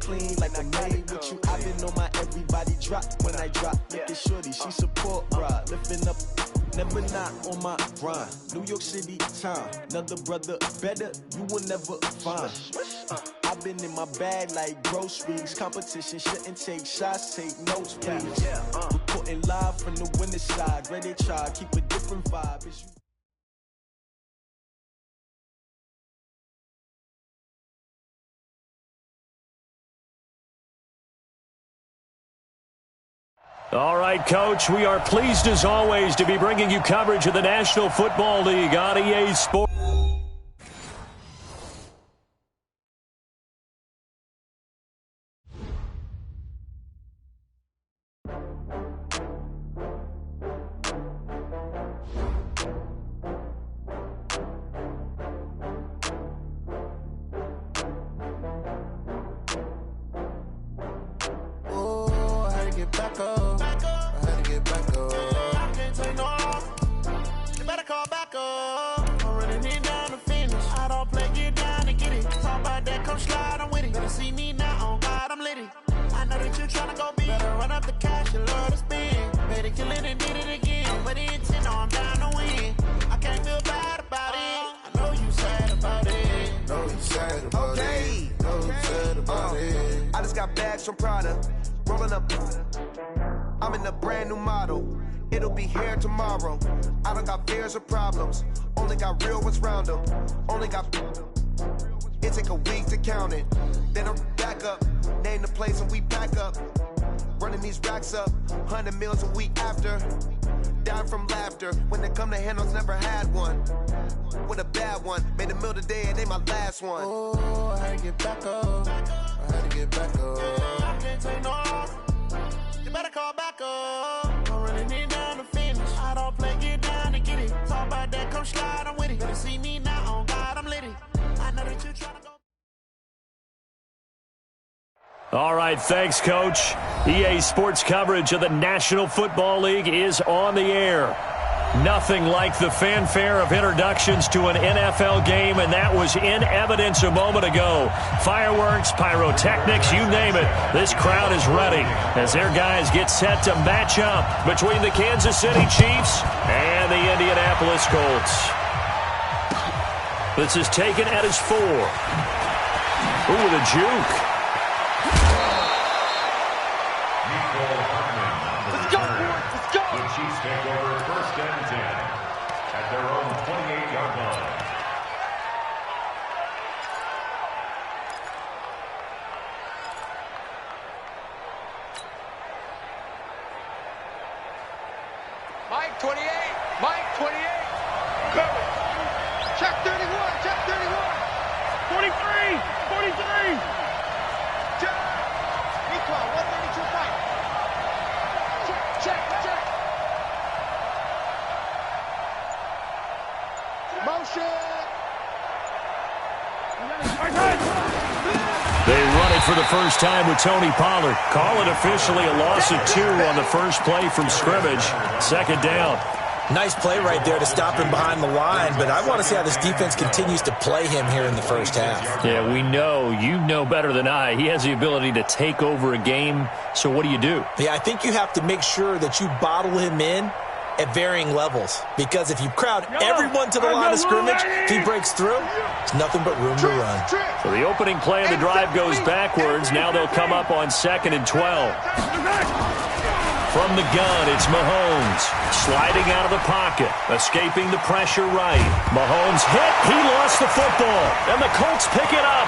clean like a maid with you. I've been on my everybody drop when I drop. Look at shorty, she support ride. Lifting up, never not on my grind. New York City time, another brother better, you will never find. I've been in my bag like groceries. Competition shouldn't take shots, take notes, please. Reporting live from the winning side. Ready to try, keep a different vibe. All right, Coach, we are pleased as always to be bringing you coverage of the National Football League on EA Sports. I just got bags from Prada, rolling up. I'm in a brand new model. It'll be here tomorrow. I don't got fears or problems. Only got real ones round them. Only got. It take a week to count it. Then I'm back up. Name the place and we pack up. Running these racks up. 100 meals a week after. Down from laughter. When they come to handles, never had one. With a bad one. Made a meal today and ain't my last one. Oh, I had to get back up. I had to get back up. I can't take no off. You better call back up. I'm running it down to finish. I don't play, get down and get it. Talk about that, come slide, I'm with it. Better see me now, on God, I'm litty. I know that you're trying to go. All right, thanks, Coach. EA Sports coverage of the National Football League is on the air. Nothing like the fanfare of introductions to an NFL game, and that was in evidence a moment ago. Fireworks, pyrotechnics, you name it. This crowd is ready as their guys get set to match up between the Kansas City Chiefs and the Indianapolis Colts. This is taken at his 4. Ooh, with a juke. Let's go, boys. Let's go. The Chiefs take over first and 10 at their own 28-yard line. Mike 28. Mike 28. Cover. Check 31. Check 31. 43. 43. Check. Nico, 132 Mike. Check. Motion. They run it for the first time with Tony Pollard. Call it officially a loss of 2 on the first play from scrimmage. Second down. Nice play right there to stop him behind the line, but I want to see how this defense continues to play him here in the first half. Yeah, we know. You know better than I. He has the ability to take over a game, so what do you do? Yeah, I think you have to make sure that you bottle him in at varying levels, because if you crowd everyone to the line of scrimmage, if he breaks through, there's nothing but room to run. So the opening play of the drive goes backwards. Now they'll come up on 2nd and 12. From the gun, it's Mahomes. Sliding out of the pocket, escaping the pressure right. Mahomes hit. He lost the football, and the Colts pick it up.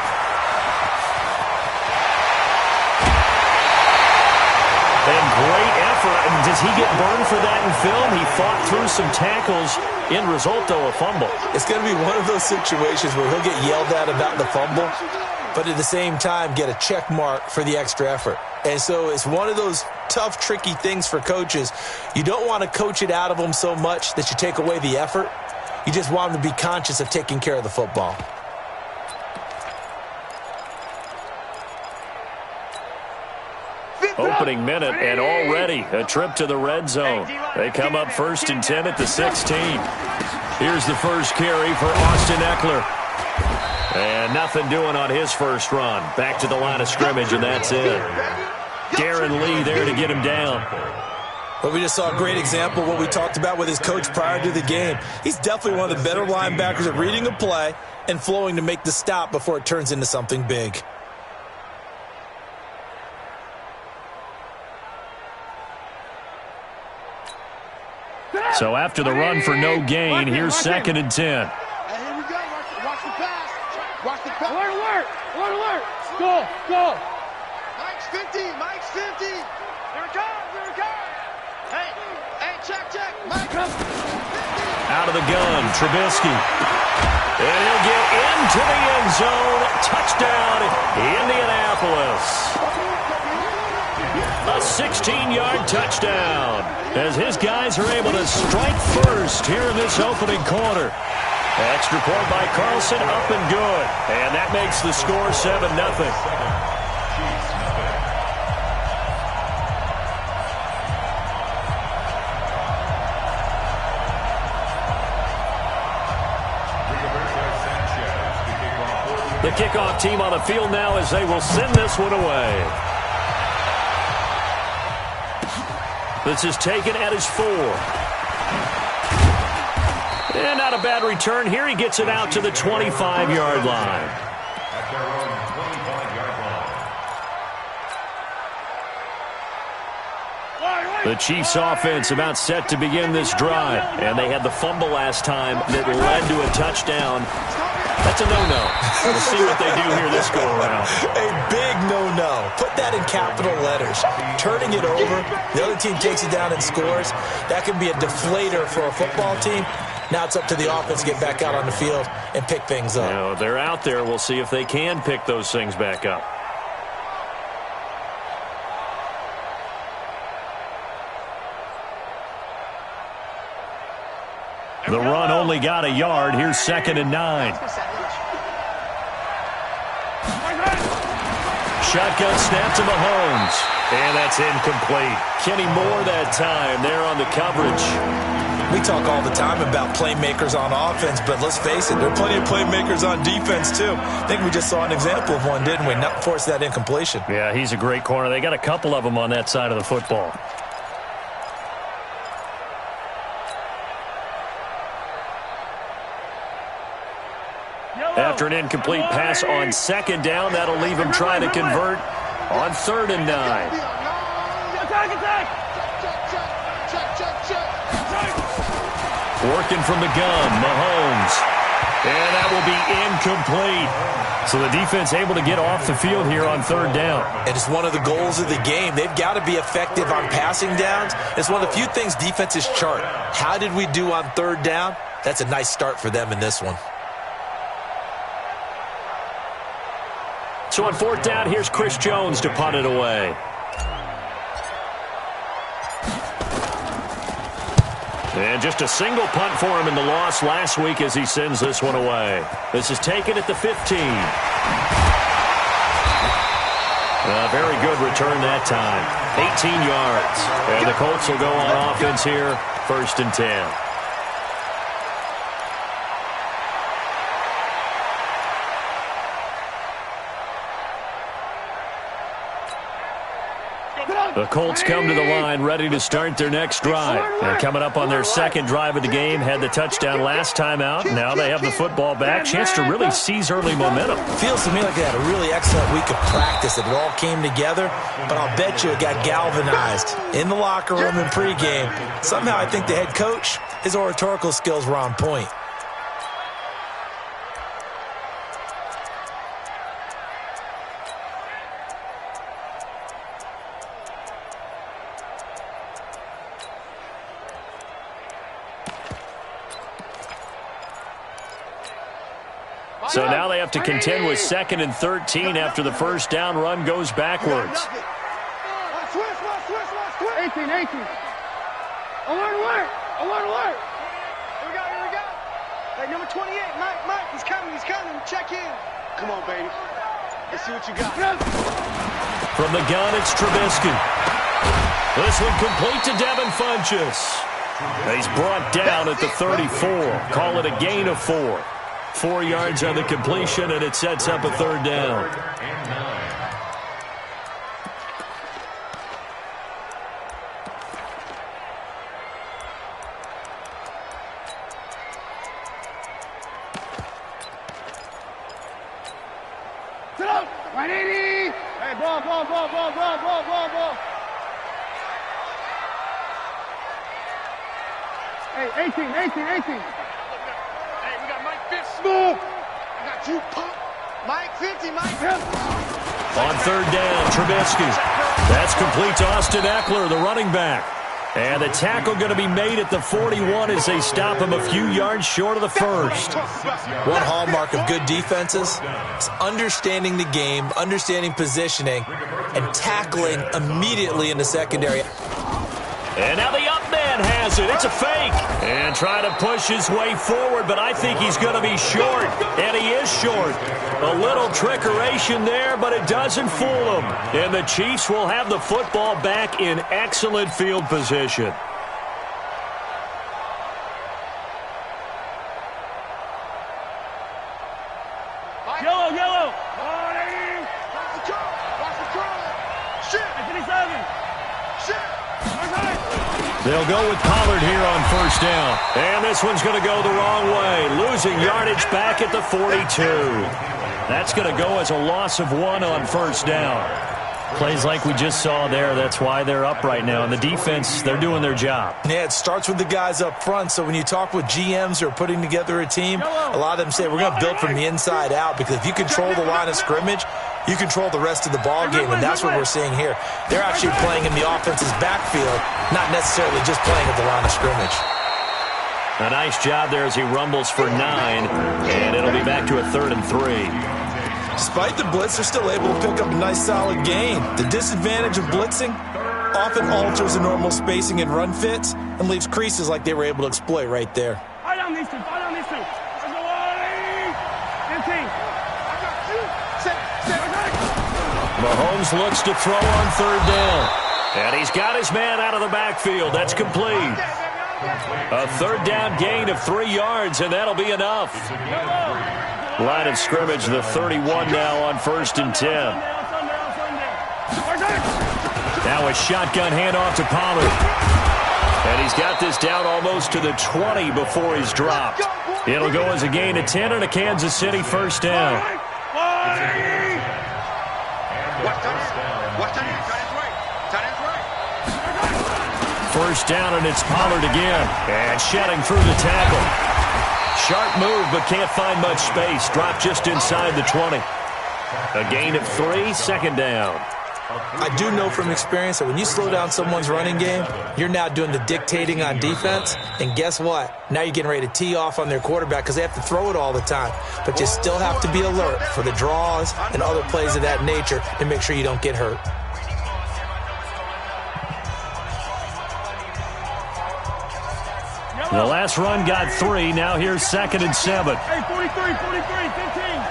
And great effort. I mean, does he get burned for that in film? He fought through some tackles. End result, though, a fumble. It's going to be one of those situations where he'll get yelled at about the fumble, but at the same time get a check mark for the extra effort. And so it's one of those tough, tricky things for coaches. You don't want to coach it out of them so much that you take away the effort. You just want them to be conscious of taking care of the football. Opening minute, and already a trip to the red zone. They come up 1st and 10 at the 16. Here's the first carry for Austin Eckler. And nothing doing on his first run. Back to the line of scrimmage, and that's it. Darren Lee there to get him down. Well, we just saw a great example of what we talked about with his coach prior to the game. He's definitely one of the better linebackers at reading a play and flowing to make the stop before it turns into something big. So after the run for no gain, here's 2nd and 10. Hey, here we go. Watch the pass. Watch the pass. Alert. Go. Mike's 50. Here it comes. Hey, check. Mike. Out of the gun, Trubisky. And he'll get into the end zone. Touchdown, Indianapolis. A 16-yard touchdown as his guys are able to strike first here in this opening quarter. Extra point by Carlson, up and good. And that makes the score 7-0. The kickoff team on the field now as they will send this one away. This is taken at his 4. And not a bad return here. He gets it out to the 25-yard line. At their own 25-yard line. The Chiefs offense about set to begin this drive. And they had the fumble last time that led to a touchdown. That's a no-no. We'll see what they do here this go-around. A big no-no. Put that in capital letters. Turning it over, the other team takes it down and scores. That can be a deflator for a football team. Now it's up to the offense to get back out on the field and pick things up. Now, they're out there. We'll see if they can pick those things back up. The run only got a yard. Here's 2nd and 9. Shotgun snap to Mahomes. And that's incomplete. Kenny Moore that time there on the coverage. We talk all the time about playmakers on offense, but let's face it, there are plenty of playmakers on defense too. I think we just saw an example of one, didn't we? Not force that incompletion. Yeah, he's a great corner. They got a couple of them on that side of the football. After an incomplete pass on 2nd down, that'll leave him trying to convert on 3rd and 9. Working from the gun, Mahomes. And that will be incomplete. So the defense able to get off the field here on 3rd down. And it's one of the goals of the game. They've got to be effective on passing downs. It's one of the few things defenses chart. How did we do on 3rd down? That's a nice start for them in this one. So on 4th down, here's Chris Jones to punt it away. And just a single punt for him in the loss last week as he sends this one away. This is taken at the 15. A very good return that time. 18 yards. And the Colts will go on offense here, 1st and 10. The Colts come to the line ready to start their next drive. And coming up on their 2nd drive of the game, had the touchdown last time out. Now they have the football back. Chance to really seize early momentum. Feels to me like they had a really excellent week of practice. It all came together, but I'll bet you it got galvanized in the locker room in pregame. Somehow I think the head coach, his oratorical skills were on point. So now they have to contend with 2nd and 13 after the first down run goes backwards. 18. Alert. Here we go. Hey, number 28, Mike, he's coming. Check in. Come on, baby. Let's see what you got. From the gun, it's Trubisky. This one complete to Devin Funchess. He's brought down at the 34. Call it a gain of 4. 4 yards on the completion, and it sets up a third down. Hey, 18. Hey, we got Mike 50. Smooth. I got you, punk. Mike 50, Mike 50. On third down, Trubisky. That's complete to Austin Eckler, the running back. And the tackle going to be made at the 41 as they stop him a few yards short of the first. One hallmark of good defenses is understanding the game, understanding positioning, and tackling immediately in the secondary. And now the up man has it. It's a fake. And trying to push his way forward, but I think he's going to be short. And he is short. A little trickeration there, but it doesn't fool him. And the Chiefs will have the football back in excellent field position. Yellow. Watch the curl. Shit. 57. Shit. They'll go with Pollard here on first down. And this one's going to go the wrong way. Losing yardage back at the 42. That's going to go as a loss of 1 on first down. Plays like we just saw there, that's why they're up right now. And the defense, they're doing their job. Yeah, it starts with the guys up front. So when you talk with GMs who are putting together a team, a lot of them say, we're going to build from the inside out, because if you control the line of scrimmage, you control the rest of the ball game, and that's what we're seeing here. They're actually playing in the offense's backfield, not necessarily just playing at the line of scrimmage. A nice job there as he rumbles for 9, and it'll be back to a 3rd and 3. Despite the blitz, they're still able to pick up a nice solid gain. The disadvantage of blitzing often alters the normal spacing and run fits and leaves creases like they were able to exploit right there. Fire down these two. Let's go, 15. Mahomes looks to throw on third down. And he's got his man out of the backfield. That's complete. A third down gain of 3 yards, and that'll be enough. Line of scrimmage, the 31 now on 1st and 10. Now a shotgun handoff to Pollard. And he's got this down almost to the 20 before he's dropped. It'll go as a gain of 10 and a Kansas City first down. First down, and it's Pollard again. And shedding through the tackle. Sharp move, but can't find much space. Dropped just inside the 20. A gain of 3, second down. I do know from experience that when you slow down someone's running game, you're now doing the dictating on defense. And guess what? Now you're getting ready to tee off on their quarterback because they have to throw it all the time. But you still have to be alert for the draws and other plays of that nature to make sure you don't get hurt. The last run got 3. Now here's 2nd and 7. Hey, 43, 15.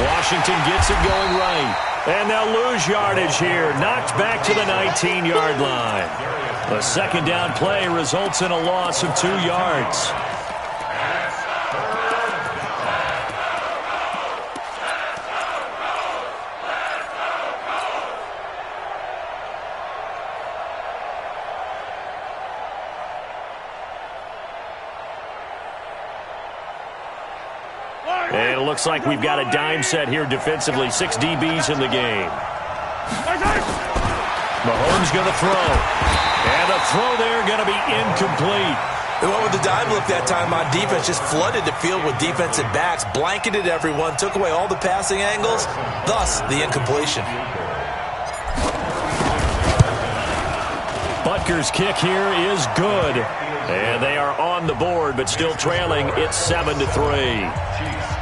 Washington gets it going right. And they'll lose yardage here. Knocked back to the 19-yard line. The second down play results in a loss of 2 yards. And it looks like we've got a dime set here defensively. 6 DBs in the game. Mahomes going to throw. And the throw there going to be incomplete. They went with the dime look that time on defense. Just flooded the field with defensive backs. Blanketed everyone. Took away all the passing angles. Thus, the incompletion. Butker's kick here is good. And they are on the board, but still trailing. It's 7-3.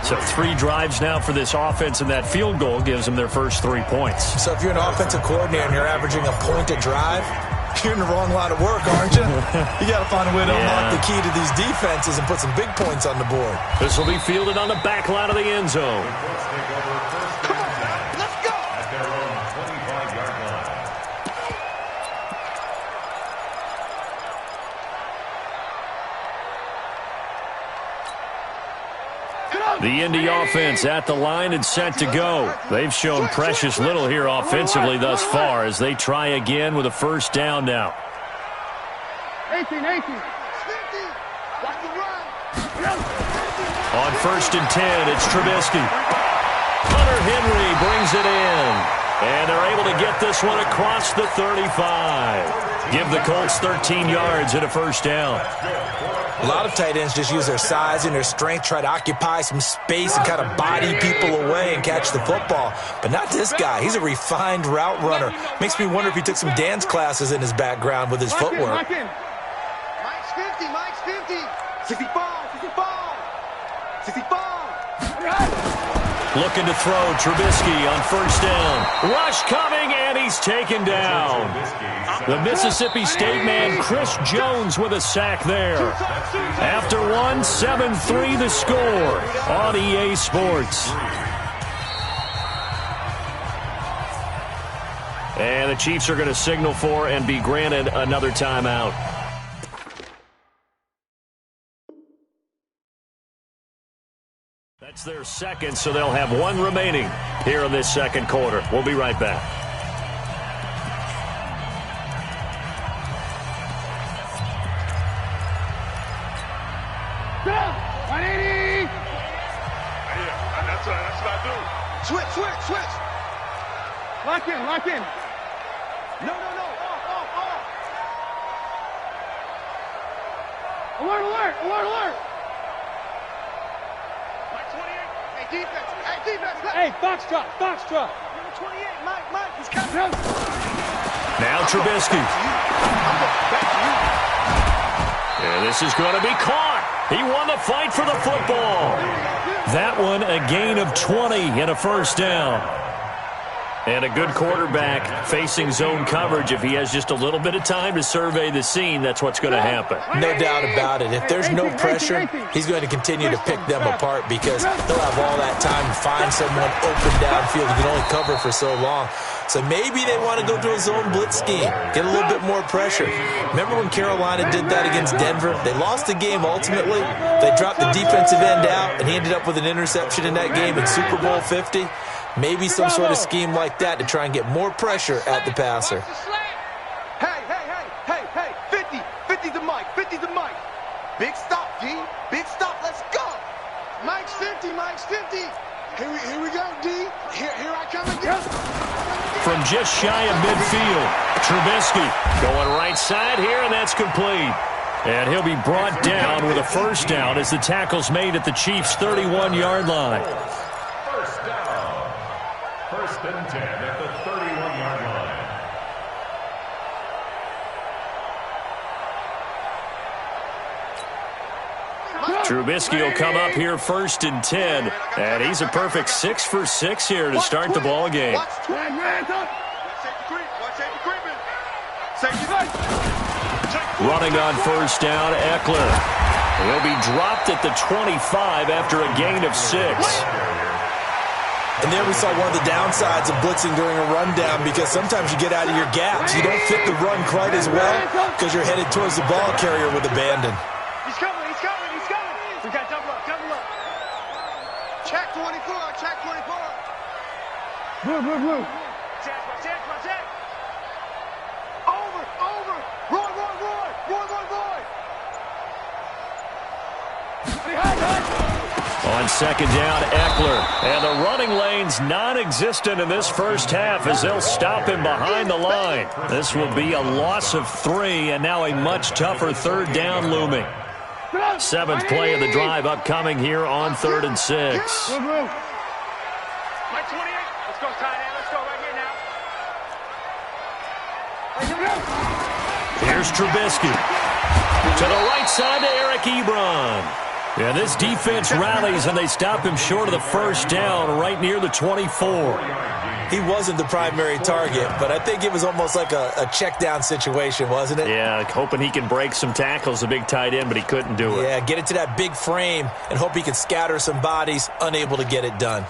So 3 drives now for this offense, and that field goal gives them their first 3 points. So if you're an offensive coordinator and you're averaging a point a drive, you're in the wrong line of work, aren't you? You got to find a way to unlock the key to these defenses and put some big points on the board. This will be fielded on the back line of the end zone. The Indy offense at the line and set to go. They've shown precious little here offensively thus far as they try again with a first down now. 18. On 1st and 10, it's Trubisky. Hunter Henry brings it in. And they're able to get this one across the 35. Give the Colts 13 yards and a first down. A lot of tight ends just use their size and their strength, try to occupy some space and kind of body people away and catch the football. But not this guy. He's a refined route runner. Makes me wonder if he took some dance classes in his background with his footwork. Mike's 50. 65. Looking to throw, Trubisky on first down. Rush coming, and he's taken down. The Mississippi State man, Chris Jones, with a sack there. After one, 7-3 the score on EA Sports. And the Chiefs are going to signal for and be granted another timeout. That's their second, so they'll have one remaining here in this second quarter. We'll be right back. That's what I do. Switch. Lock in. No. Off. Alert. Defense. Hey, box drop. Number 28, Mike, he's coming. Now Trubisky. And this is going to be caught. He won the fight for the football. That one a gain of 20 and a first down. And a good quarterback facing zone coverage. If he has just a little bit of time to survey the scene, that's what's going to happen. No doubt about it. If there's no pressure, he's going to continue to pick them apart because he'll have all that time to find someone open downfield. He can only cover for so long. So maybe they want to go to a zone blitz scheme, get a little bit more pressure. Remember when Carolina did that against Denver? They lost the game ultimately. They dropped the defensive end out, and he ended up with an interception in that game in Super Bowl 50. Maybe some sort of scheme like that to try and get more pressure at the passer. Hey, 50 to Mike. Big stop, D. Big stop, let's go. Mike's 50. Here we go, D. Here I come again. From just shy of midfield, Trubisky going right side here, and that's complete. And he'll be brought down with a first down as the tackle's made at the Chiefs' 31-yard line. First and 10 at the 31-yard line. Trubisky will come up here 1st and 10, and he's a perfect 6 for 6 here to start the ball game. Running on first down, Eckler. He'll be dropped at the 25 after a gain of 6. And then we saw one of the downsides of blitzing during a rundown because sometimes you get out of your gaps. You don't fit the run quite as well because you're headed towards the ball carrier with abandon. He's coming. We got double up. Check 24. Blue. Check. Over. Roy. On second down, Eckler. And the running lane's non-existent in this first half as they'll stop him behind the line. This will be a loss of 3, and now a much tougher third down looming. 7th play of the drive upcoming here on 3rd and 6. Mike 28. Let's go, tight end. Let's go right here now. Here's Trubisky. To the right side to Eric Ebron. And this defense rallies, and they stop him short of the first down right near the 24. He wasn't the primary target, but I think it was almost like a check down situation, wasn't it? Yeah, hoping he can break some tackles, a big tight end, but he couldn't do it. Yeah, get it to that big frame and hope he can scatter some bodies, unable to get it done.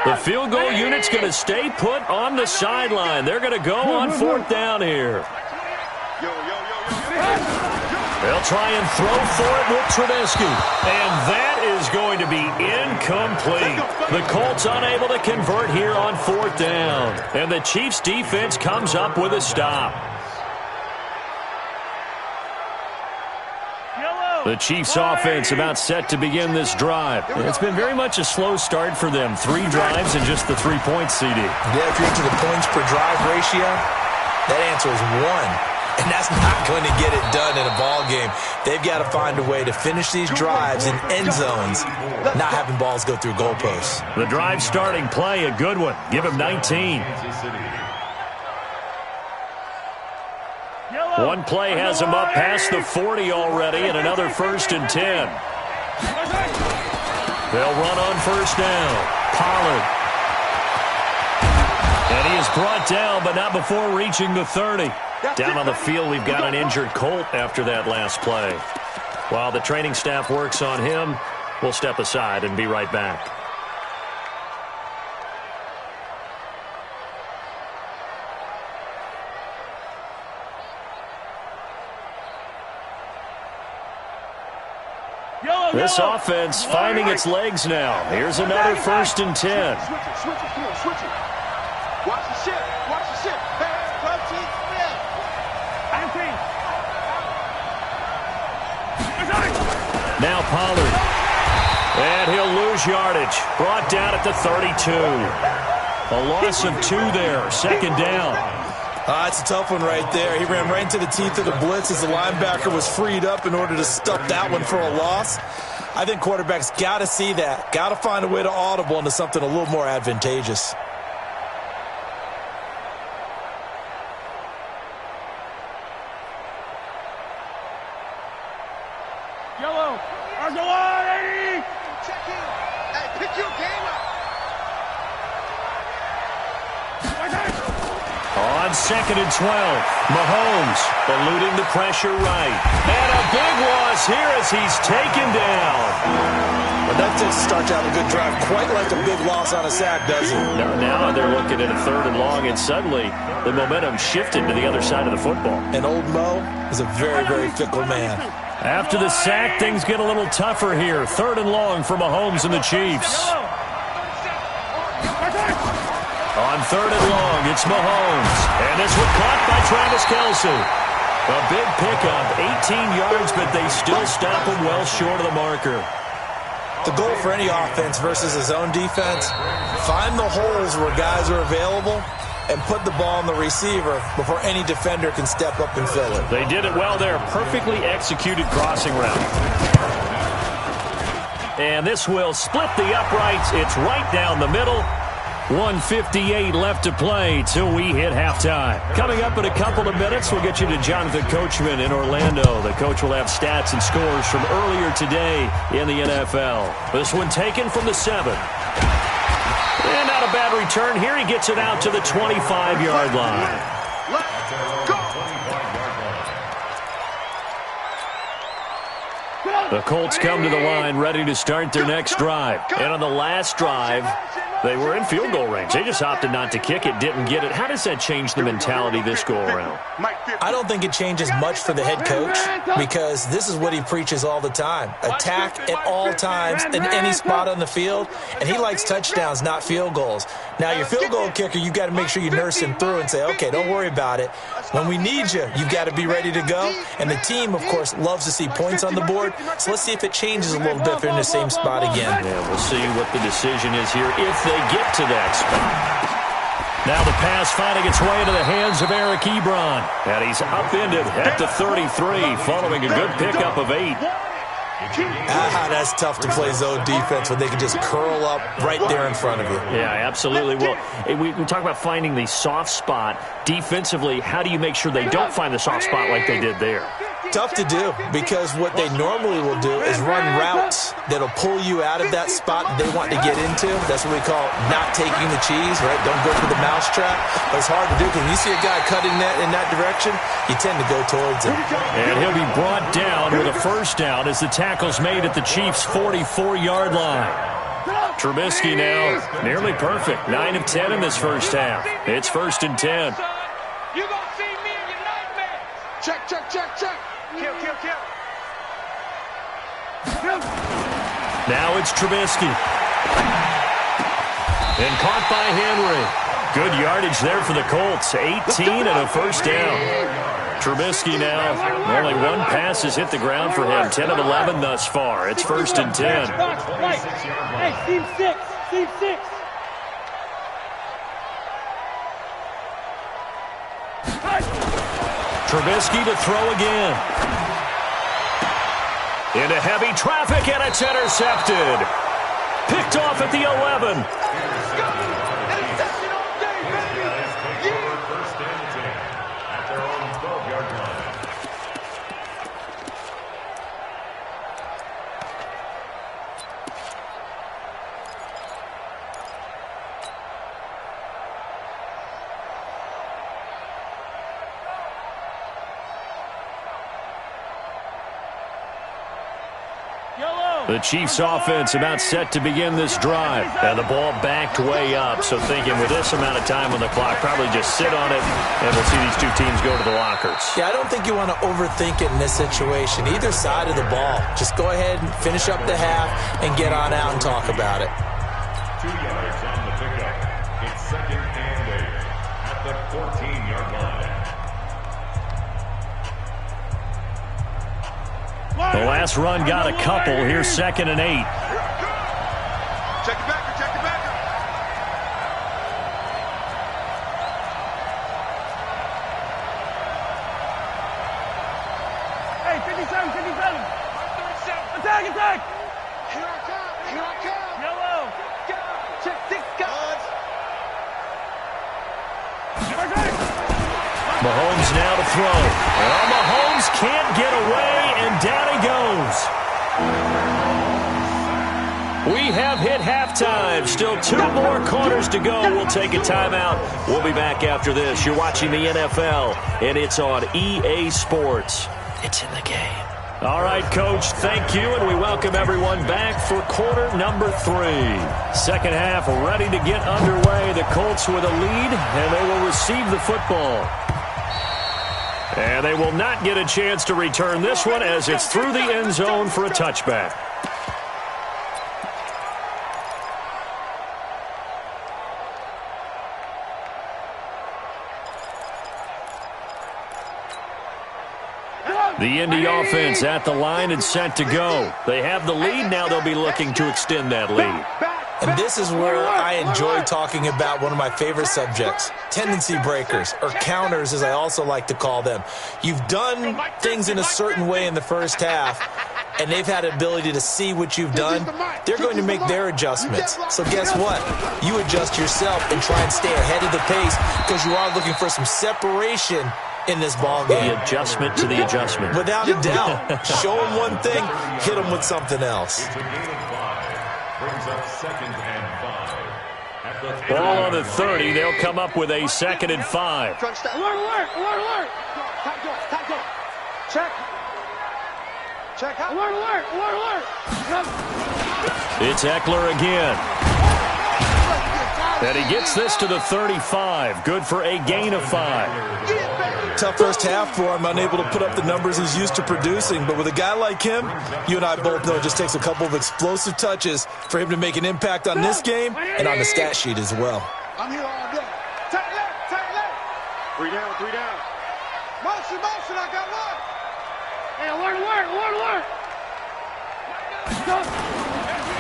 The field goal unit's going to stay put on the sideline. They're going to go on 4th down here. They'll try and throw for it with Trubisky. And that is going to be incomplete. The Colts unable to convert here on 4th down. And the Chiefs defense comes up with a stop. The Chiefs offense about set to begin this drive. It's been very much a slow start for them. 3 drives and just the 3 points, CD. Yeah, if you're into the points per drive ratio, that answer is 1. And that's not going to get it done in a ball game. They've got to find a way to finish these drives in end zones, not having balls go through goalposts. The drive starting play, a good one. Give him 19. One play has him up past the 40 already, and another 1st and 10. They'll run on 1st down. Pollard. And he is brought down, but not before reaching the 30. Down on the field, we've got an injured Colt after that last play. While the training staff works on him, we'll step aside and be right back. This offense finding its legs now. Here's another 1st and 10. Switch it, come on, switch it. Watch the ship, watch the ship. Now Pollard. And he'll lose yardage. Brought down at the 32. A loss of 2 there. 2nd down. It's a tough one right there. He ran right into the teeth of the blitz as the linebacker was freed up in order to stuff that one for a loss. I think quarterbacks got to see that. Got to find a way to audible into something a little more advantageous. Yellow. Argolari! Check in. Hey, pick your game up. On 2nd and 12, Mahomes eluding the pressure right. And a big loss here as he's taken down. But that didn't start out a good drive, quite like a big loss on a sack, does it? Now they're looking at a 3rd and long, and suddenly the momentum shifted to the other side of the football. And old Mo is a very, very fickle man. After the sack, things get a little tougher here. 3rd and long for Mahomes and the Chiefs. On 3rd and long, it's Mahomes. And this one caught by Travis Kelce. A big pickup, 18 yards, but they still stop him well short of the marker. The goal for any offense versus his own defense, find the holes where guys are available and put the ball on the receiver before any defender can step up and fill it. They did it well there. Perfectly executed crossing route. And this will split the uprights. It's right down the middle. 1:58 left to play till we hit halftime. Coming up in a couple of minutes, we'll get you to Jonathan Coachman in Orlando. The coach will have stats and scores from earlier today in the NFL. This one taken from the 7. And not a bad return here. He gets it out to the 25-yard line. The Colts come to the line ready to start their next drive. And on the last drive, they were in field goal range. They just opted not to kick it, didn't get it. How does that change the mentality this go-around? I don't think it changes much for the head coach because this is what he preaches all the time. Attack at all times in any spot on the field, and he likes touchdowns, not field goals. Now, your field goal kicker, you've got to make sure you nurse him through and say, okay, don't worry about it. When we need you, you've got to be ready to go. And the team, of course, loves to see points on the board. So let's see if it changes a little bit if they're in the same spot again. Yeah, we'll see what the decision is here if they get to that spot. Now the pass finding its way into the hands of Eric Ebron. And he's upended at the 33 following a good pickup of 8. That's tough to play zone defense when they can just curl up right there in front of you. Yeah, absolutely. Well, we talk about finding the soft spot. Defensively, how do you make sure they don't find the soft spot like they did there? Tough to do because what they normally will do is run routes that'll pull you out of that spot they want to get into. That's what we call not taking the cheese, right? Don't go for the mousetrap. But it's hard to do because you see a guy cutting that in that direction, you tend to go towards him. And he'll be brought down with a 1st down as the tackle's made at the Chiefs' 44-yard line. Trubisky now nearly perfect. 9 of 10 in this first half. It's 1st and 10. You gonna see me in your nightmares. Check. Kill. Now it's Trubisky. And caught by Henry. Good yardage there for the Colts. 18 and a first down. Trubisky now, only one pass has hit the ground for him. 10 of 11 thus far. It's 1st and 10. Hey, team 6. Team 6. Trubisky to throw again. Into heavy traffic, and it's intercepted. Picked off at the 11. The Chiefs offense about set to begin this drive. And the ball backed way up. So thinking with this amount of time on the clock, probably just sit on it, and we'll see these two teams go to the lockers. Yeah, I don't think you want to overthink it in this situation. Either side of the ball. Just go ahead and finish up the half and get on out and talk about it. 2 yards on the pickup. It's 2nd and 8 at the 14-yard line. The last run got a couple. Here's 2nd and 8. Check it back. Check it back. Hey, 57. Attack. Here I come. Yellow. Check this guys. Mahomes now to throw. Well, Mahomes can't get away, and down he goes. We have hit halftime. Still 2 more quarters to go. We'll take a timeout. We'll be back after this. You're watching the NFL, and it's on EA Sports. It's in the game. All right, Coach, thank you, and we welcome everyone back for quarter number 3. Second half ready to get underway. The Colts with a lead, and they will receive the football. And they will not get a chance to return this one as it's through the end zone for a touchback. The Indy offense at the line and set to go. They have the lead. Now they'll be looking to extend that lead. And this is where I enjoy talking about one of my favorite subjects, tendency breakers, or counters as I also like to call them. You've done things in a certain way in the first half, and they've had an ability to see what you've done. They're going to make their adjustments. So guess what? You adjust yourself and try and stay ahead of the pace because you are looking for some separation in this ball game. The adjustment to the adjustment. Without a doubt. Show them one thing, hit them with something else. It's a gain of 5. Brings up 2nd and 5. At the Ball on the 30. They'll come up with a 2nd and 5. Alert. Time go. Check. Alert. It's Eckler again. And he gets this to the 35. Good for a gain of 5. Tough first half for him, unable to put up the numbers he's used to producing. But with a guy like him, you and I both know it just takes a couple of explosive touches for him to make an impact on this game and on the stat sheet as well. I'm here all day. Tight left. 3 down. Motion, I got one. Hey, alert.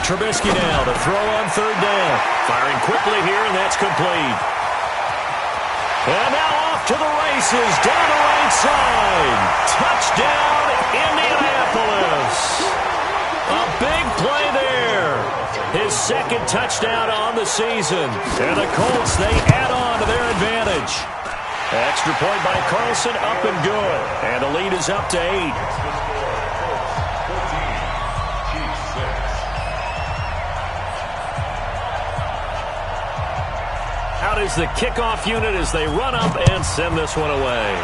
Trubisky now to throw on 3rd down. Firing quickly here, and that's complete. And now off to the races, down the right side. Touchdown, Indianapolis. A big play there. His 2nd touchdown on the season. And the Colts, they add on to their advantage. Extra point by Carlson, up and good. And the lead is up to 8. Out is the kickoff unit as they run up and send this one away.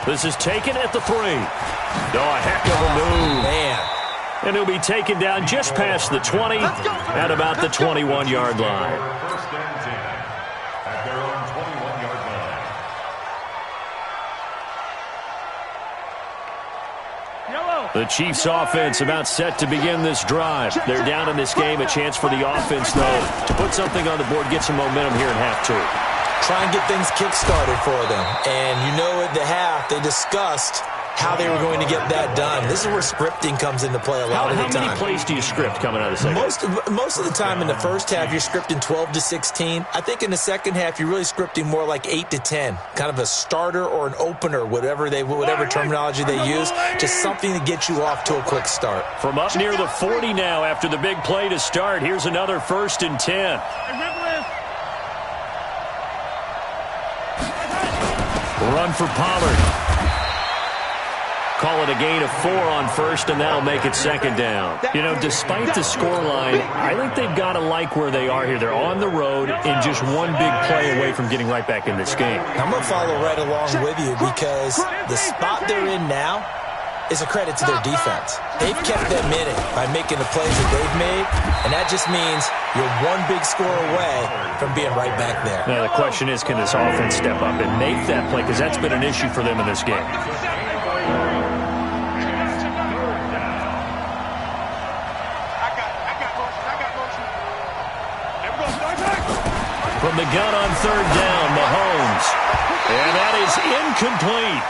This is taken at the 3. Oh, a heck of a move. Man. And he'll be taken down just past the 20 at about the 21-yard line. 1st and 10 at their own 21-yard line. The Chiefs offense about set to begin this drive. They're down in this game. A chance for the offense, though, to put something on the board, get some momentum here in half 2. Try and get things kick-started for them. And you know at the half, they discussed how they were going to get that done. This is where scripting comes into play a lot of the time. How many plays do you script coming out of the second? Most of the time in the first half, you're scripting 12 to 16. I think in the second half, you're really scripting more like 8 to 10. Kind of a starter or an opener, whatever terminology they use. Just something to get you off to a quick start. From up near the 40 now after the big play to start, here's another 1st and 10. Run for Pollard. Call it a gain of 4 on 1st, and that'll make it 2nd down. You know, despite the scoreline, I think they've got to like where they are here. They're on the road and just one big play away from getting right back in this game. I'm going to follow right along with you because the spot they're in now is a credit to their defense. They've kept them in it by making the plays that they've made, and that just means you're one big score away from being right back there. Now, the question is, can this offense step up and make that play? Because that's been an issue for them in this game. From the gun on 3rd down, Mahomes. And that is incomplete.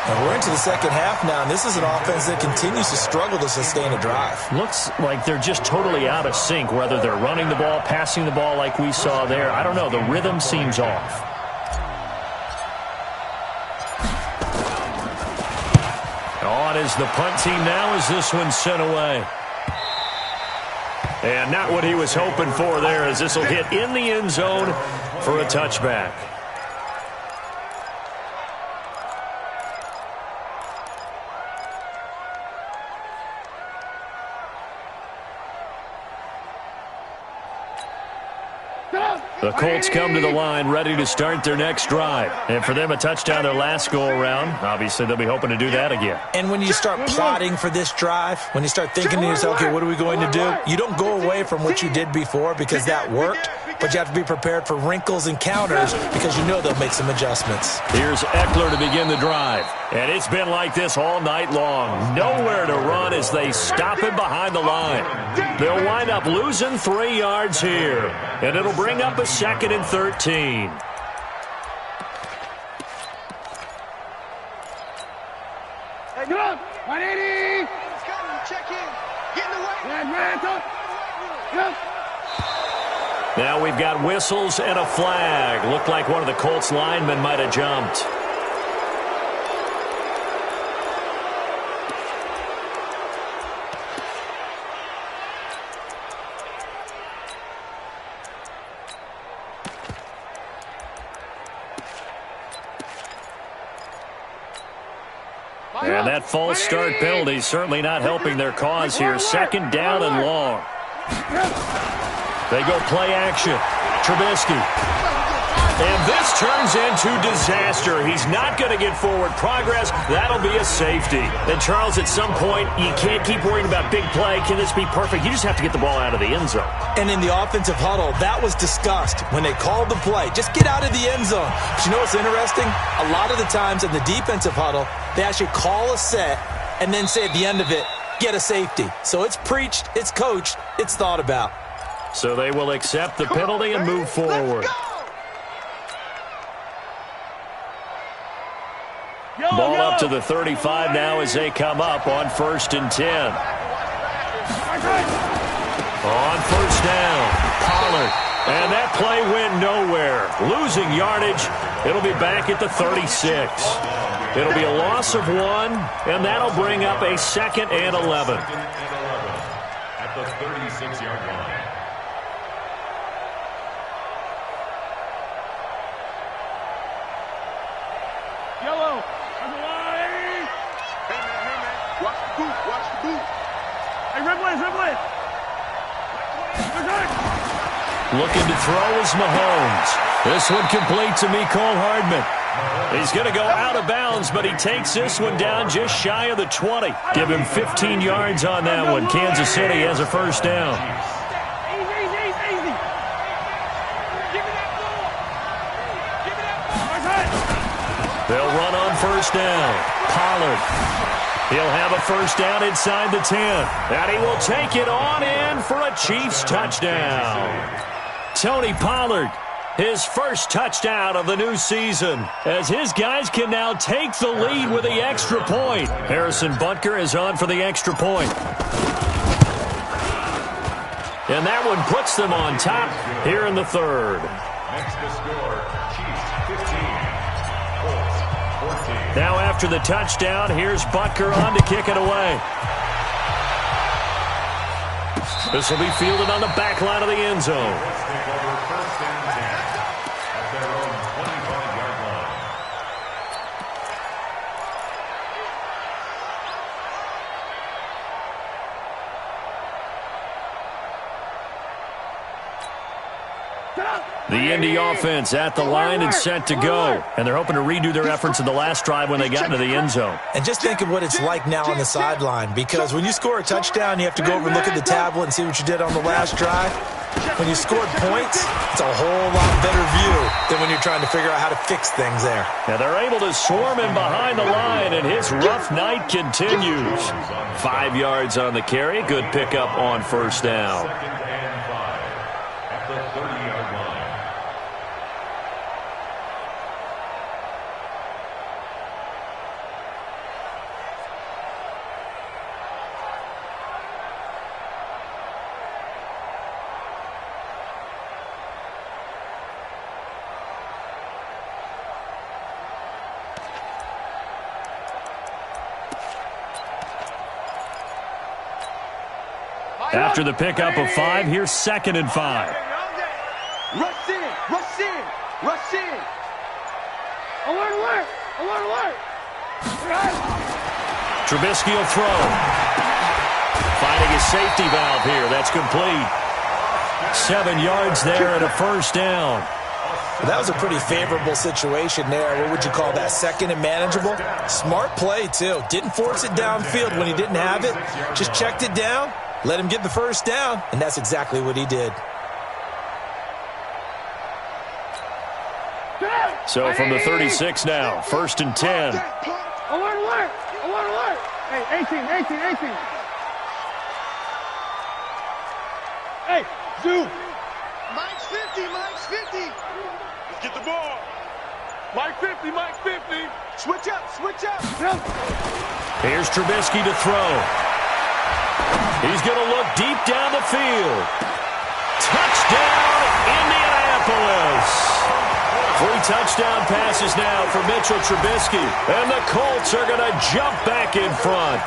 And we're into the second half now, and this is an offense that continues to struggle to sustain a drive. Looks like they're just totally out of sync, whether they're running the ball, passing the ball like we saw there. I don't know. The rhythm seems off. On is the punt team now as this one's sent away. And not what he was hoping for there, as this will hit in the end zone for a touchback. The Colts come to the line ready to start their next drive. And for them, a touchdown their last go-around. Obviously, they'll be hoping to do that again. And when you start plotting for this drive, when you start thinking to yourself, okay, what are we going to do? You don't go away from what you did before because that worked, but you have to be prepared for wrinkles and counters because you know they'll make some adjustments. Here's Eckler to begin the drive. And it's been like this all night long. Nowhere to run as they stop him behind the line. They'll wind up losing 3 yards here. And it'll bring up a 2nd and 13. Hey, get up! 180! Check in. Get in the way. Now we've got whistles and a flag. Looked like one of the Colts linemen might have jumped. And that false start penalty is certainly not helping their cause here. 2nd down and long. They go play action. Trubisky. And this turns into disaster. He's not going to get forward progress. That'll be a safety. And, Charles, at some point, you can't keep worrying about big play. Can this be perfect? You just have to get the ball out of the end zone. And in the offensive huddle, that was discussed when they called the play. Just get out of the end zone. But you know what's interesting? A lot of the times in the defensive huddle, they actually call a set and then say at the end of it, get a safety. So it's preached, it's coached, it's thought about. So they will accept the penalty and move forward. Ball up to the 35 now as they come up on 1st and 10. On 1st down, Pollard. And that play went nowhere. Losing yardage. It'll be back at the 36. It'll be a loss of 1, and that'll bring up a 2nd and 11. At the 36-yard line. Yellow. Hey, man. Watch the boot. Hey, Ridley. Looking to throw is Mahomes. This one complete to Mecole Hardman. He's going to go out of bounds, but he takes this one down just shy of the 20. Give him 15 yards on that one. Kansas City has a 1st down. Easy. Give me that ball. They'll run on 1st down. Pollard. He'll have a first down inside the 10. And he will take it on in for a Chiefs touchdown. Tony Pollard, his first touchdown of the new season, as his guys can now take the lead with the extra point. Harrison Butker is on for the extra point. And that one puts them on top here in the third. Next to score, Chiefs 15, Colts 14. Now after the touchdown, here's Butker on to kick it away. This will be fielded on the back line of the end zone. Let's take over first and 10 at their own 25-yard line. The Indy offense at the line and set to go. And they're hoping to redo their efforts in the last drive when they got into the end zone. And just think of what it's like now on the sideline, because when you score a touchdown, you have to go over and look at the tablet and see what you did on the last drive. When you scored points, it's a whole lot better view than when you're trying to figure out how to fix things there. Now they're able to swarm him behind the line, and his rough night continues. 5 yards on the carry. Good pickup on first down. Second and 5 at the 30-yard line. After the pickup of 5, here's 2nd and 5. Rush in, rush in, rush in. Alert, alert, alert, alert. Trubisky will throw. Finding a safety valve here. That's complete. 7 yards there and a first down. Well, that was a pretty favorable situation there. What would you call that? Second and manageable? Smart play, too. Didn't force it downfield when he didn't have it. Just checked it down, let him get the first down, and that's exactly what he did. So from the 36 now, 1st and 10. Alert, alert, alert, alert. Hey, 18, 18, 18. Hey, Zoo. Mike's 50, Mike's 50. Let's get the ball. Mike 50, Mike 50. Switch up, switch up. Here's Trubisky to throw. He's going to look deep down the field. Touchdown, Indianapolis. 3 touchdown passes now for Mitchell Trubisky. And the Colts are going to jump back in front.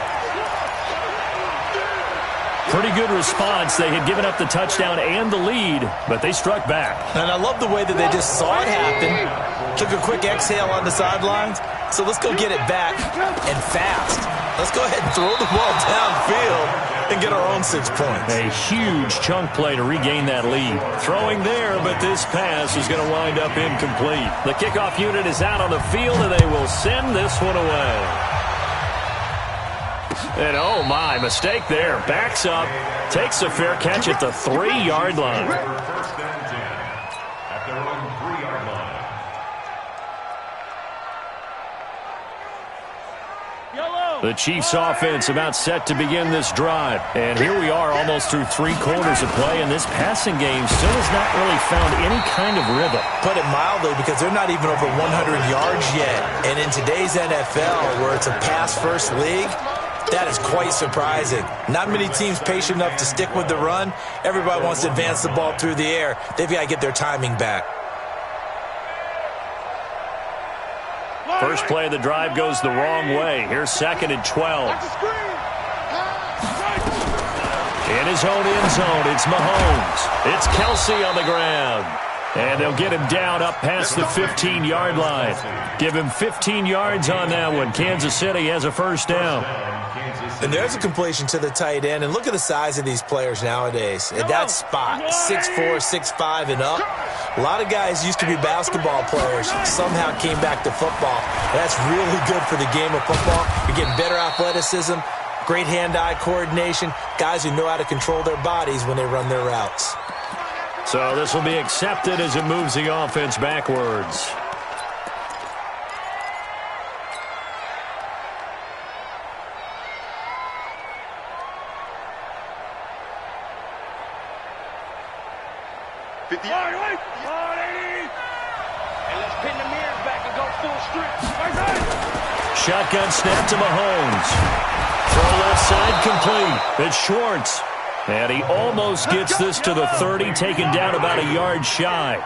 Pretty good response. They had given up the touchdown and the lead, but they struck back. And I love the way that they just saw it happen. Took a quick exhale on the sidelines. So let's go get it back and fast. Let's go ahead and throw the ball downfield and get our own 6 points. A huge chunk play to regain that lead. Throwing there, but this pass is going to wind up incomplete. The kickoff unit is out on the field, and they will send this one away. And oh my, mistake there. Backs up, takes a fair catch at the 3-yard line. First and 10 at their own 3-yard line. The Chiefs offense about set to begin this drive. And here we are almost through 3 quarters of play, and this passing game still has not really found any kind of rhythm. Put it mildly, because they're not even over 100 yards yet. And in today's NFL, where it's a pass-first league, that is quite surprising. Not many teams patient enough to stick with the run. Everybody wants to advance the ball through the air. They've got to get their timing back. First play of the drive goes the wrong way. Here's 2nd and 12. In his own end zone, it's Mahomes. It's Kelsey on the ground. And they'll get him down up past the 15-yard line. Give him 15 yards on that one. Kansas City has a first down. And there's a completion to the tight end. And look at the size of these players nowadays. At that spot, 6'4", 6'5", and up. A lot of guys used to be basketball players, somehow came back to football. That's really good for the game of football. You're getting better athleticism, great hand-eye coordination, guys who know how to control their bodies when they run their routes. So this will be accepted as it moves the offense backwards. 50 yards. And let's pin the mirrors back and go full strip. Shotgun snap to Mahomes. Throw left side complete. It's Schwartz. And he almost gets this to the 30, taken down about a yard shy.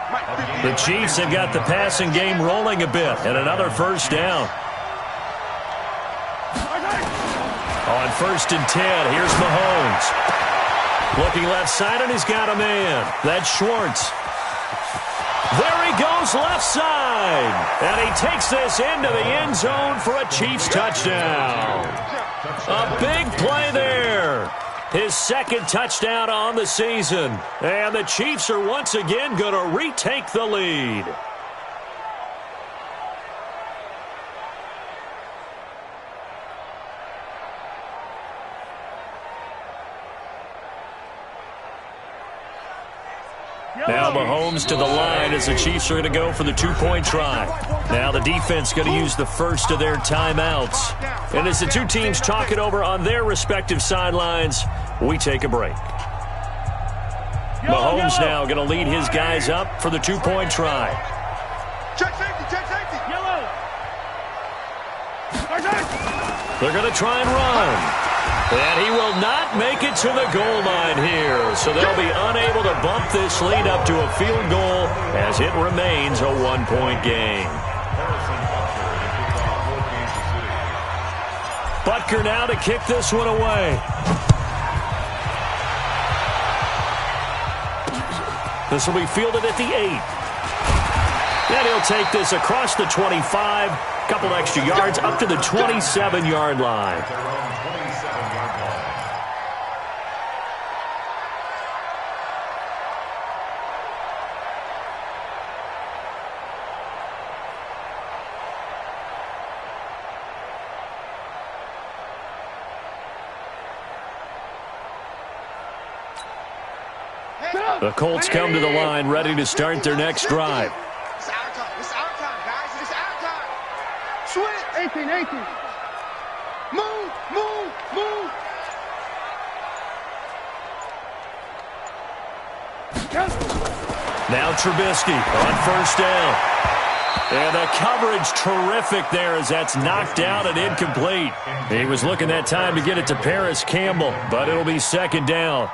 The Chiefs have got the passing game rolling a bit, and another first down. On 1st and 10, here's Mahomes. Looking left side, and he's got a man. That's Schwartz. There he goes left side. And he takes this into the end zone for a Chiefs touchdown. A big play there. His second touchdown on the season. And the Chiefs are once again going to retake the lead. Now Mahomes to the line as the Chiefs are going to go for the two-point try. Now the defense going to use the first of their timeouts. And as the two teams talk it over on their respective sidelines, we take a break. Mahomes now going to lead his guys up for the two-point try. Check safety, check safety. Yellow. They're going to try and run. And he will not make it to the goal line here. So they'll be unable to bump this lead up to a field goal as it remains a one-point game. Butker now to kick this one away. This will be fielded at the 8. And he'll take this across the 25, couple extra yards up to the 27-yard line. The Colts come to the line, ready to start their next drive. It's our time. It's our time, guys. It's our time. Switch. 18, 18. Move, move, move. Now Trubisky on first down. And the coverage terrific there as that's knocked out and incomplete. He was looking that time to get it to Paris Campbell, but it'll be second down.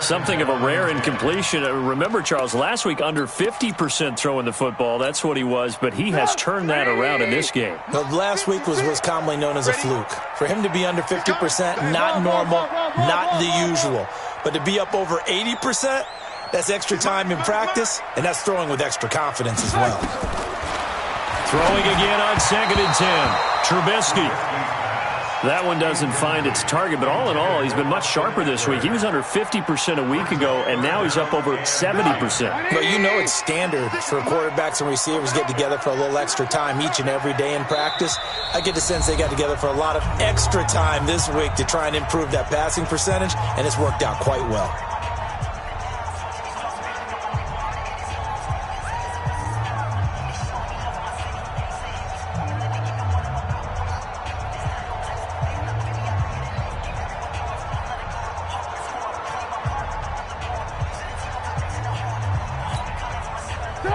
Something of a rare incompletion. Remember, Charles, last week under 50% throwing the football. That's what he was, but he has turned that around in this game. Well, last week was commonly known as a fluke. For him to be under 50%, not normal, not the usual. But to be up over 80%, that's extra time in practice, and that's throwing with extra confidence as well. Throwing again on 2nd and 10. Trubisky. That one doesn't find its target, but all in all, he's been much sharper this week. He was under 50% a week ago, and now he's up over 70%. But you know it's standard for quarterbacks and receivers get together for a little extra time each and every day in practice. I get the sense they got together for a lot of extra time this week to try and improve that passing percentage, and it's worked out quite well.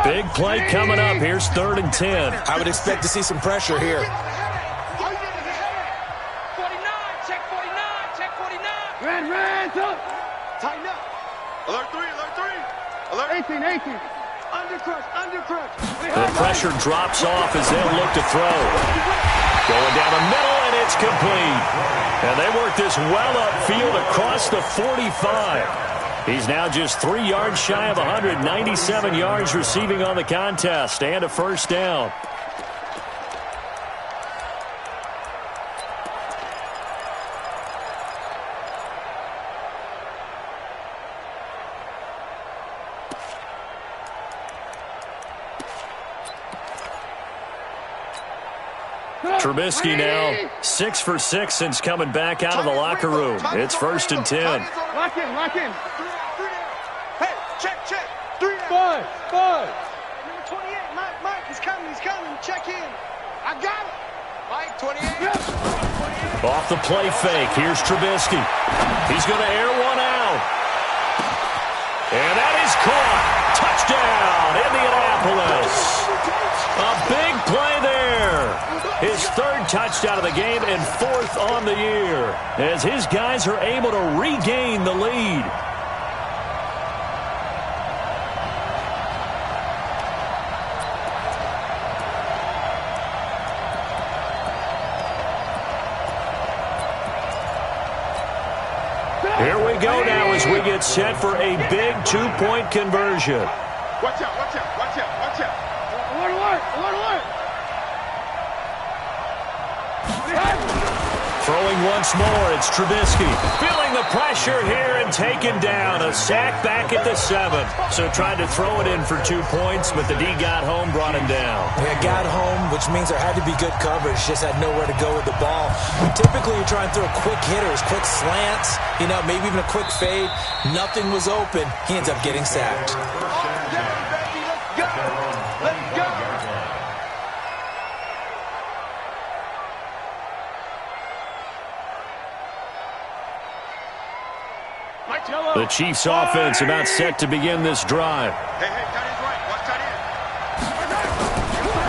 Big play coming up. Here's 3rd and 10. I would expect to see some pressure here. 49, check 49, check 49. Red, tighten up. Alert 3, alert 3. Alert 18, 18. Undercrush. The pressure drops off as they'll look to throw. Going down the middle, and it's complete. And they work this well upfield across the 45. He's now just 3 yards shy of 197 yards receiving on the contest and a first down. Trubisky now 6 for 6 since coming back out of the locker room. It's 1st and 10. Lock in. Hey, check. 3 5. Number 28, Mike, he's coming. Check in. I got it. Mike, 28. Off the play fake, here's Trubisky. He's going to air one out. And that is caught. the game and 4th on the year as his guys are able to regain the lead. Here we go now as we get set for a big 2-point conversion. Watch out, watch out, watch out, watch out. Alert, alert, alert, alert. Throwing once more, it's Trubisky. Feeling the pressure here and taken down. A sack back at the 7th. So tried to throw it in for 2 points, but the D got home, brought him down. Yeah, got home, which means there had to be good coverage. Just had nowhere to go with the ball. Typically, you're trying to throw quick hitters, quick slants, maybe even a quick fade. Nothing was open. He ends up getting sacked. The Chiefs offense about set to begin this drive. Hey, tight end's right. Watch tight end.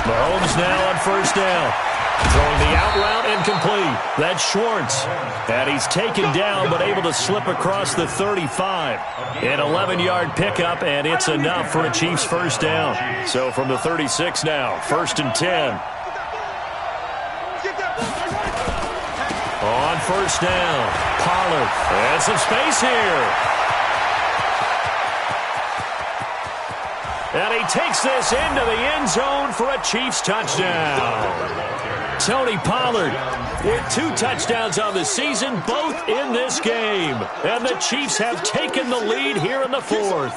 Mahomes now on first down. Throwing the out route incomplete. That's Schwartz. And he's taken down but able to slip across the 35. An 11-yard pickup, and it's enough for a Chiefs first down. So from the 36 now, 1st and 10. On first down, Pollard. And some space here. And he takes this into the end zone for a Chiefs touchdown. Tony Pollard with 2 touchdowns on the season, both in this game. And the Chiefs have taken the lead here in the 4th.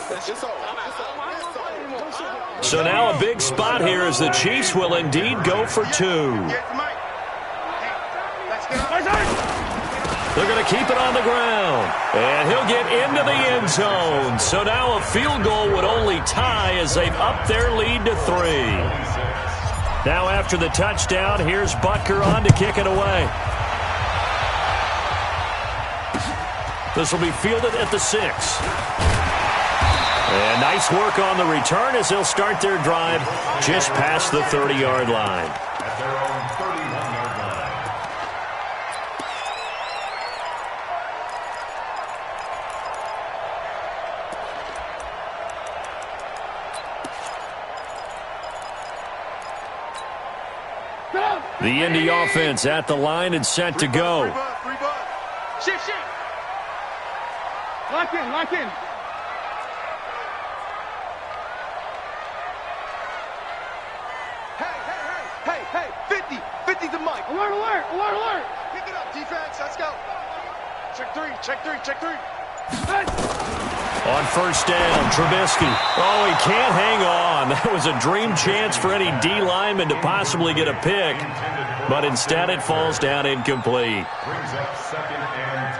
So now a big spot here as the Chiefs will indeed go for 2. They're going to keep it on the ground. And he'll get into the end zone. So now a field goal would only tie as they've upped their lead to 3. Now after the touchdown, here's Butker on to kick it away. This will be fielded at the 6. And nice work on the return as they'll start their drive just past the 30-yard line. At their own 31-yard line. The Indy offense at the line and set to go. Shift, shift. Lock in, lock in. Hey, 50 to Mike. Alert, alert, alert, alert. Pick it up, defense, let's go. Check 3, check 3, check 3. On first down, Trubisky. Oh, he can't hang on. That was a dream chance for any D lineman to possibly get a pick. But instead it falls down incomplete. Brings up 2nd and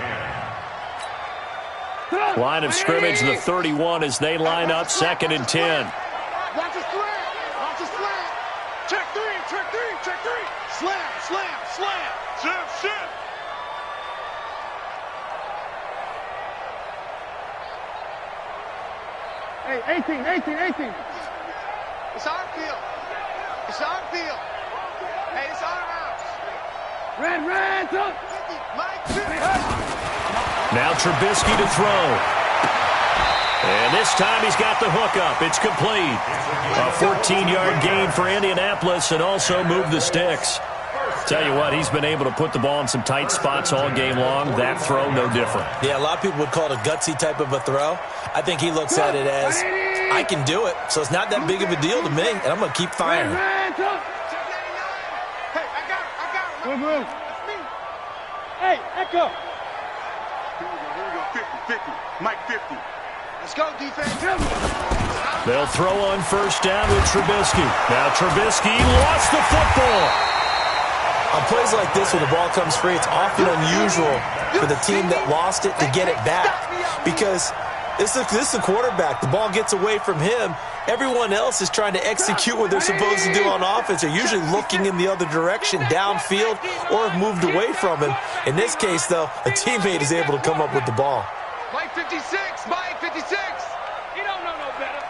10. Line of scrimmage, the 31 as they line up 2nd and 10. Watch his slam. Watch his slam. Check 3, check 3, check 3. Slam, slam, slam. Shift, shift. Hey, 18. It's our field. It's our field. Hey, it's our house. Red, up. Mike, Now Trubisky to throw. And this time he's got the hook up. It's complete. A 14-yard gain for Indianapolis and also move the sticks. Tell you what, he's been able to put the ball in some tight spots all game long. That throw, no different. Yeah, a lot of people would call it a gutsy type of a throw. I think he looks at it as, I can do it, so it's not that big of a deal to me, and I'm going to keep firing. Hey, I got it. Move. Hey, Echo. Here we go. 50. Mike, 50. Let's go, defense. They'll throw on first down with Trubisky. Now Trubisky lost the football. On plays like this where the ball comes free, it's often unusual for the team that lost it to get it back because this is the quarterback. The ball gets away from him. Everyone else is trying to execute what they're supposed to do on offense. They're usually looking in the other direction, downfield, or have moved away from him. In this case, though, a teammate is able to come up with the ball. Mike 56. Mike 56. You don't know no better.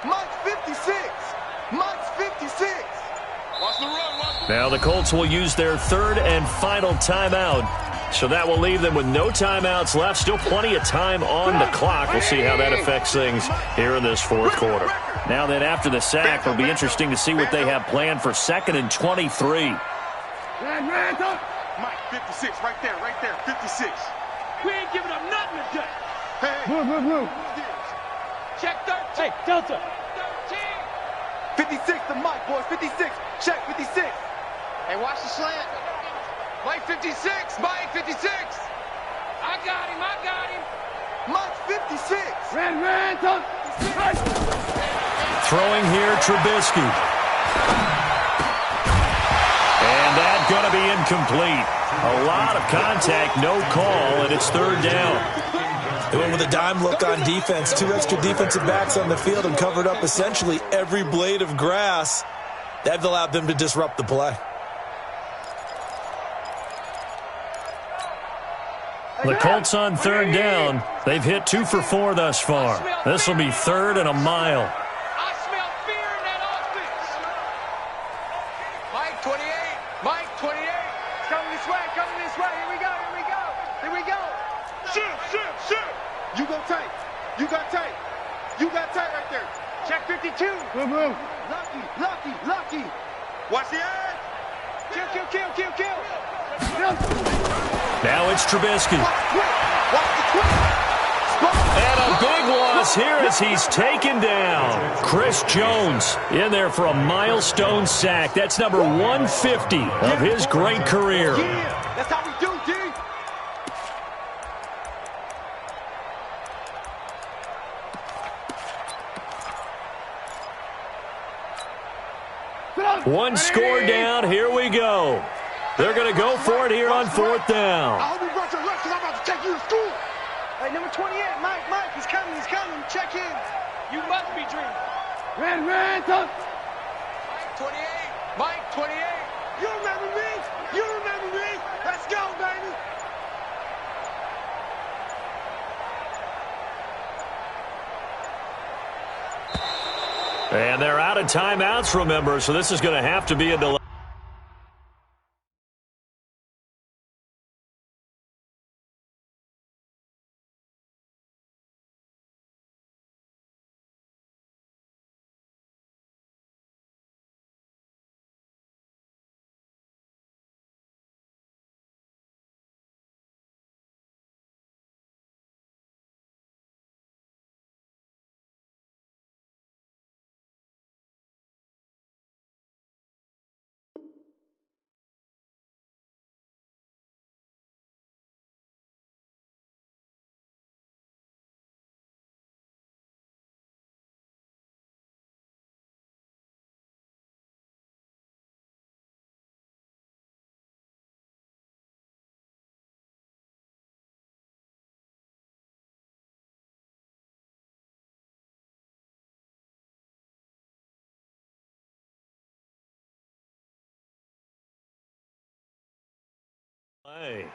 Mike 56. Mike 56. Watch the run. Now the Colts will use their third and final timeout. So that will leave them with no timeouts left. Still plenty of time on the clock. We'll see how that affects things here in this fourth quarter. Now then, after the sack, it'll be interesting to see what they have planned for 2nd and 23. Mike, 56, right there, 56. We ain't giving up nothing today. Hey, move. Check 13. Hey, Delta. 13. 56 to Mike, boys, 56. Check 56. Hey, watch the slant. Mike 56, Mike 56. I got him. Mike 56. Ran, Throwing here, Trubisky. And that's going to be incomplete. A lot of contact, no call, and it's 3rd down. They went with a dime look on defense. 2 extra defensive backs on the field and covered up essentially every blade of grass. That allowed them to disrupt the play. The Colts on 3rd down. They've hit 2 for 4 thus far. This will be 3rd and a mile. I smell fear in that offense. Mike 28. Coming this way. Here we go. Shoot. You got tight right there. Check 52. Move. Lucky. Watch the edge. Kill. Now it's Trubisky. And a big loss here as he's taken down. Chris Jones in there for a milestone sack. That's number 150 of his great career. Yeah, that's how we do, D. One score down. Here we go. They're going to go for it here on 4th down. I hope you brought your left because I'm about to take you to school. Hey, number 28, Mike, he's coming. Check in. You must be dreaming. Ran, Mike 28. You remember me? Let's go, baby. And they're out of timeouts, remember, so this is going to have to be a delay. Hey.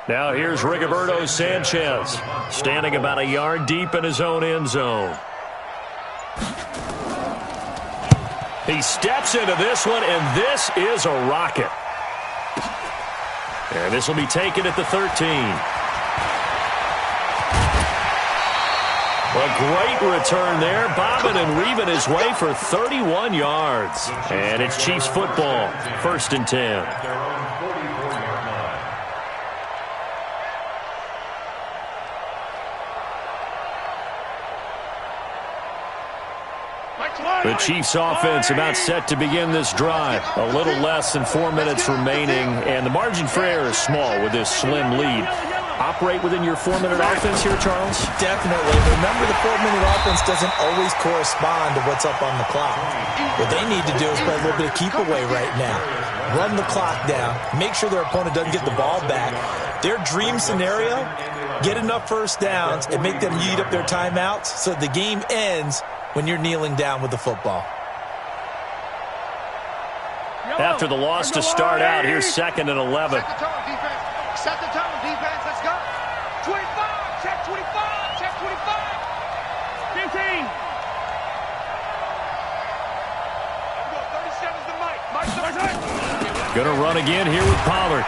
Now here's Rigoberto Sanchez, standing about a yard deep in his own end zone. He steps into this one, and this is a rocket. And this will be taken at the 13. A great return there, bobbing and weaving his way for 31 yards. And it's Chiefs football, 1st and 10. Mike The Chiefs offense about set to begin this drive. A little less than 4 minutes remaining, and the margin for error is small with this slim lead. Operate within your 4-minute offense here, Charles? Definitely. Remember, the 4-minute offense doesn't always correspond to what's up on the clock. What they need to do is play a little bit of keep away right now. Run the clock down. Make sure their opponent doesn't get the ball back. Their dream scenario, get enough first downs and make them eat up their timeouts so the game ends when you're kneeling down with the football. After the loss to start out, here's 2nd and 11. Set the tone, defense. Set the tone, defense. Let's go. 25. Check 25. Check 25. 15. Let's go. 37's the Mike. Mike's Gonna run again here with Pollard.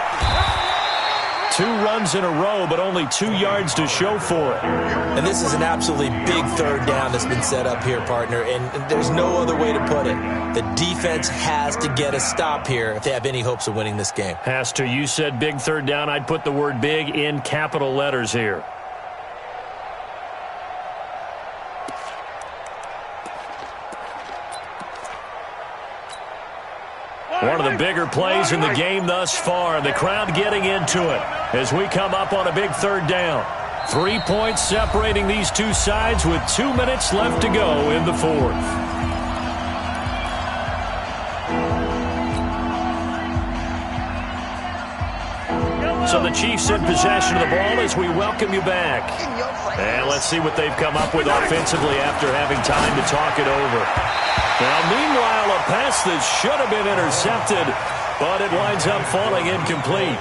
2 runs in a row, but only 2 yards to show for it. And this is an absolutely big third down that's been set up here, partner, and there's no other way to put it. The defense has to get a stop here if they have any hopes of winning this game. Has to. You said big third down. I'd put the word big in capital letters here. One of the bigger plays in the game thus far. The crowd getting into it as we come up on a big third down. 3 points separating these two sides with 2 minutes left to go in the fourth. So the Chiefs in possession of the ball as we welcome you back. And let's see what they've come up with offensively after having time to talk it over. Now, meanwhile, a pass that should have been intercepted, but it winds up falling incomplete.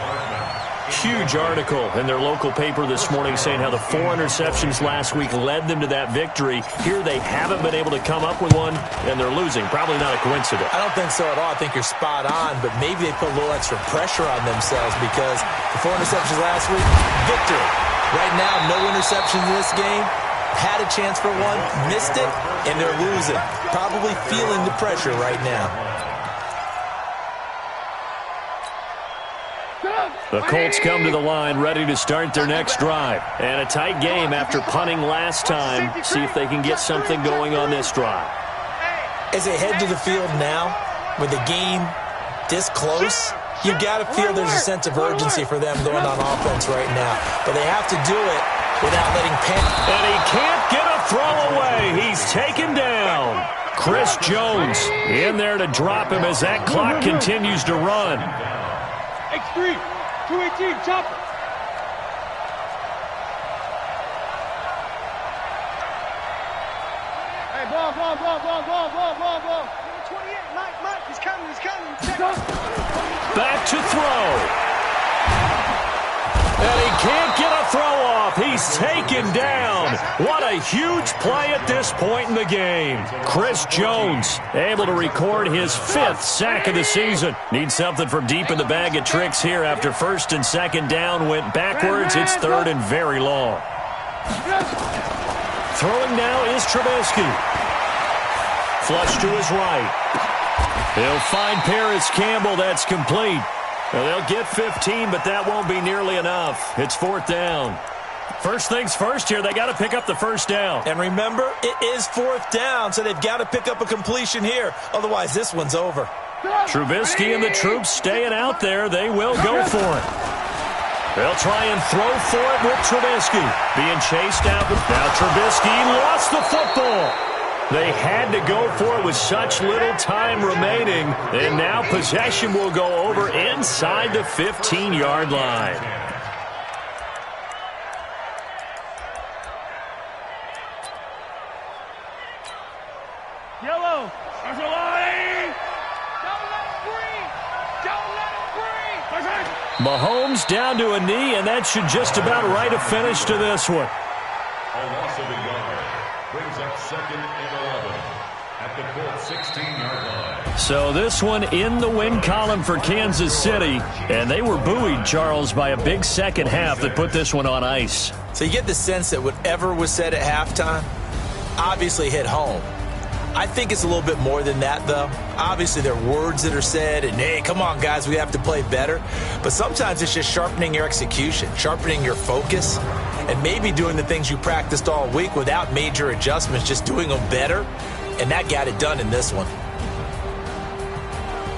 Huge article in their local paper this morning saying how the 4 interceptions last week led them to that victory. Here they haven't been able to come up with one, and they're losing. Probably not a coincidence. I don't think so at all. I think you're spot on, but maybe they put a little extra pressure on themselves because the 4 interceptions last week, victory. Right now, no interceptions in this game. Had a chance for one, missed it, and they're losing. Probably feeling the pressure right now. The Colts come to the line ready to start their next drive. And a tight game after punting last time. See if they can get something going on this drive. As they head to the field now, with the game this close, you've got to feel there's a sense of urgency for them going on offense right now. But they have to do it without letting panic. And he can't get a throw away. He's taken down. Chris Jones in there to drop him as that clock continues to run. X3, 218, chopper. Hey, ball. 28, Mike, he's coming. Back to throw. And he can't get a throw off. He's taken down. What a huge play at this point in the game. Chris Jones able to record his 5th sack of the season. Needs something from deep in the bag of tricks here after 1st and 2nd down went backwards. It's 3rd and very long. Throwing now is Trubisky. Flush to his right. He'll find Paris Campbell. That's complete. Well, they'll get 15, but that won't be nearly enough. It's 4th down. First things first here, they got to pick up the first down. And remember, it is 4th down, so they've got to pick up a completion here. Otherwise, this one's over. Trubisky and the troops staying out there. They will go for it. They'll try and throw for it with Trubisky. Being chased out. Now Trubisky lost the football. They had to go for it with such little time remaining. And now possession will go over inside the 15-yard line. Yellow. There's a line. Don't let him breathe. Don't let him breathe. Mahomes down to a knee, and that should just about write a finish to this one. A loss of a yard brings up 2nd and 11 at the Colts 16-yard line. So this one in the win column for Kansas City, and they were buoyed, Charles, by a big second half that put this one on ice. So you get the sense that whatever was said at halftime obviously hit home. I think it's a little bit more than that, though. Obviously, there are words that are said, and, hey, come on, guys, we have to play better. But sometimes it's just sharpening your execution, sharpening your focus, and maybe doing the things you practiced all week without major adjustments, just doing them better. and that got it done in this one.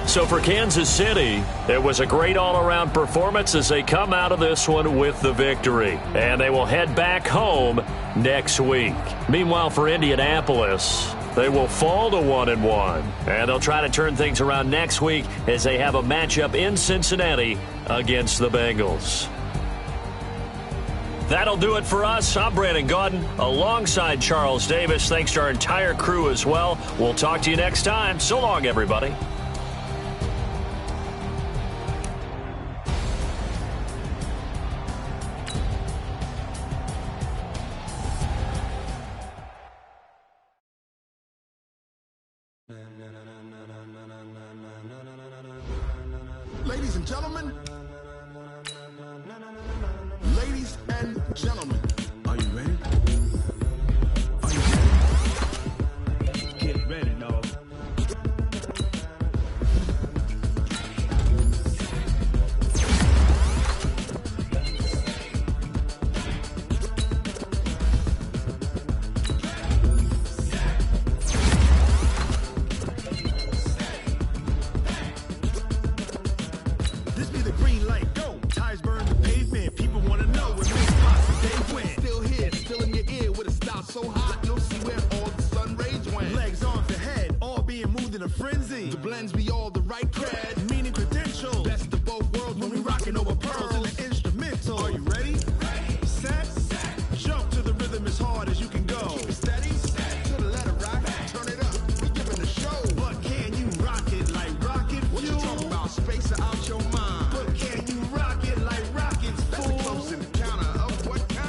So for Kansas City, it was a great all-around performance as they come out of this one with the victory. And they will head back home next week. Meanwhile, for Indianapolis, they will fall to 1-1. And they'll try to turn things around next week as they have a matchup in Cincinnati against the Bengals. That'll do it for us. I'm Brandon Gaudin alongside Charles Davis. Thanks to our entire crew as well. We'll talk to you next time. So long, everybody. Ladies and gentlemen, are you ready? Are you ready? Get ready, dog. This be the green light, go. Tires burn the pavement. People want to know what makes spots they win. Still here, still in your ear with a style so hot, you'll see where all the sun rays went. Legs on the head, all being moved in a frenzy. The blends be all the right cred, meaning credentials. Best of both worlds when we rocking over pearls in the instrumental. Are you ready? Ready. Set. Jump to the rhythm as hard as you can go. Keep it steady. To the letter rock. Turn it up. We giving a show. But can you rock it like rocket fuel? What you talking about? Space out your mind. But can you rock it like rockets, fool? That's a close encounter of what kind?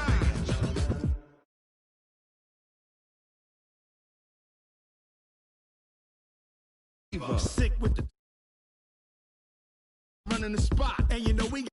Sick with the running the spot, and you know we